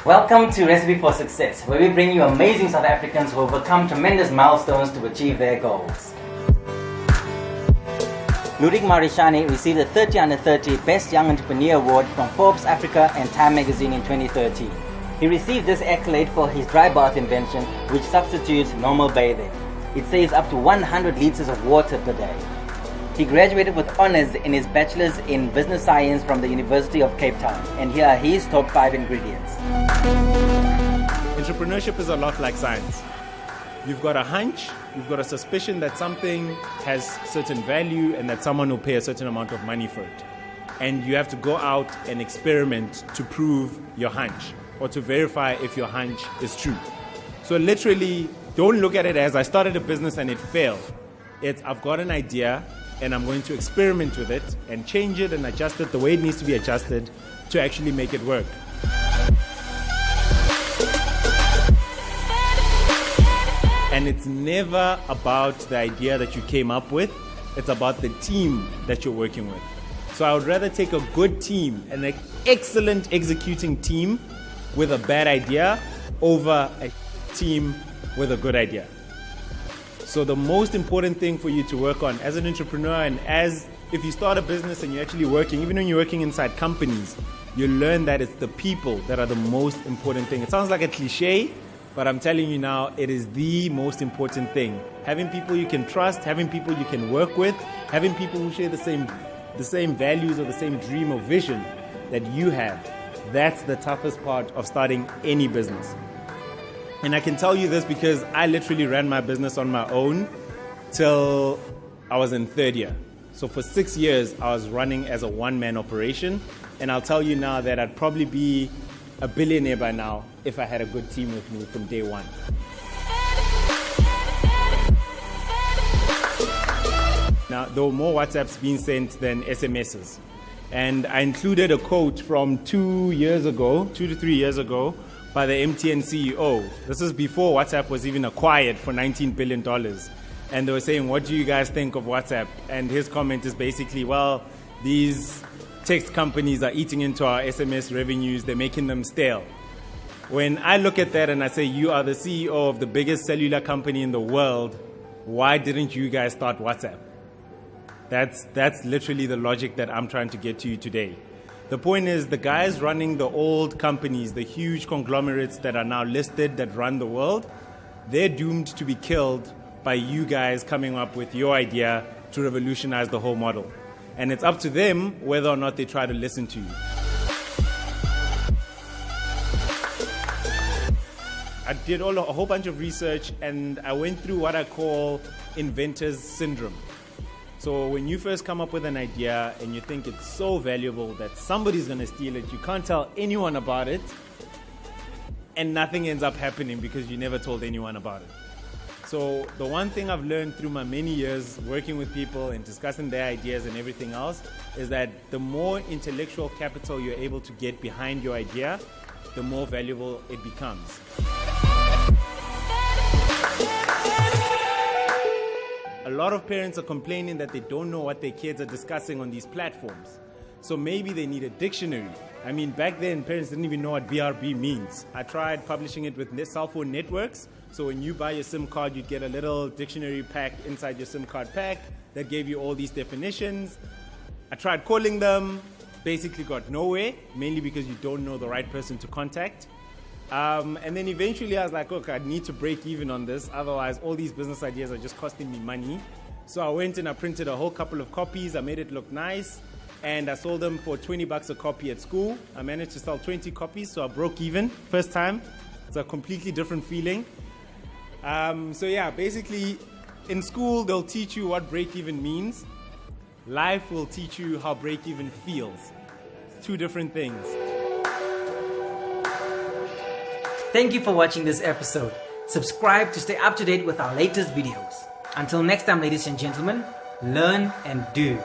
Welcome to Recipe for Success, where we bring you amazing South Africans who overcome tremendous milestones to achieve their goals. Ludwick Marishani received the 30 Under 30 Best Young Entrepreneur Award from Forbes Africa and Time Magazine in 2013. He received this accolade for his dry bath invention, which substitutes normal bathing. It saves up to 100 liters of water per day. He graduated with honors in his bachelor's in business science from the University of Cape Town, and here are his top 5 ingredients. Entrepreneurship is a lot like science. You've got a hunch, you've got a suspicion that something has certain value and that someone will pay a certain amount of money for it. And you have to go out and experiment to prove your hunch or to verify if your hunch is true. So literally, don't look at it as I started a business and it failed. It's I've got an idea and I'm going to experiment with it and change it and adjust it the way it needs to be adjusted to actually make it work. And it's never about the idea that you came up with, it's about the team that you're working with. So I would rather take a good team, an excellent executing team with a bad idea over a team with a good idea. So the most important thing for you to work on as an entrepreneur, and as if you start a business and you're actually working, even when you're working inside companies, you learn that it's the people that are the most important thing. It sounds like a cliche, but I'm telling you now, it is the most important thing. Having people you can trust, having people you can work with, having people who share the same values or the same dream or vision that you have. That's the toughest part of starting any business. And I can tell you this because I literally ran my business on my own till I was in third year. So for 6 years, I was running as a one-man operation. And I'll tell you now that I'd probably be a billionaire by now if I had a good team with me from day one. Now, there were more WhatsApps being sent than SMSs. And I included a quote from 2 to 3 years ago, by the MTN CEO. This is before WhatsApp was even acquired for $19 billion. And they were saying, what do you guys think of WhatsApp? And his comment is basically, well, these text companies are eating into our SMS revenues, they're making them stale. When I look at that and I say, you are the CEO of the biggest cellular company in the world, why didn't you guys start WhatsApp? That's literally the logic that I'm trying to get to you today. The point is, the guys running the old companies, the huge conglomerates that are now listed that run the world, they're doomed to be killed by you guys coming up with your idea to revolutionize the whole model. And it's up to them whether or not they try to listen to you. I did a whole bunch of research and I went through what I call inventors syndrome. So when you first come up with an idea and you think it's so valuable that somebody's going to steal it, you can't tell anyone about it, and nothing ends up happening because you never told anyone about it. So the one thing I've learned through my many years working with people and discussing their ideas and everything else is that the more intellectual capital you're able to get behind your idea, the more valuable it becomes. A lot of parents are complaining that they don't know what their kids are discussing on these platforms. So maybe they need a dictionary. I mean, back then, parents didn't even know what BRB means. I tried publishing it with cell phone networks. So when you buy your SIM card, you'd get a little dictionary pack inside your SIM card pack that gave you all these definitions. I tried calling them, basically got nowhere, mainly because you don't know the right person to contact. And then eventually I was like, look, I need to break even on this. Otherwise, all these business ideas are just costing me money. So I went and I printed a whole couple of copies. I made it look nice. And I sold them for $20 a copy at school. I managed to sell 20 copies, so I broke even first time. It's a completely different feeling. So yeah, basically, in school, they'll teach you what break even means. Life will teach you how break even feels. It's two different things. Thank you for watching this episode. Subscribe to stay up to date with our latest videos. Until next time, ladies and gentlemen, learn and do.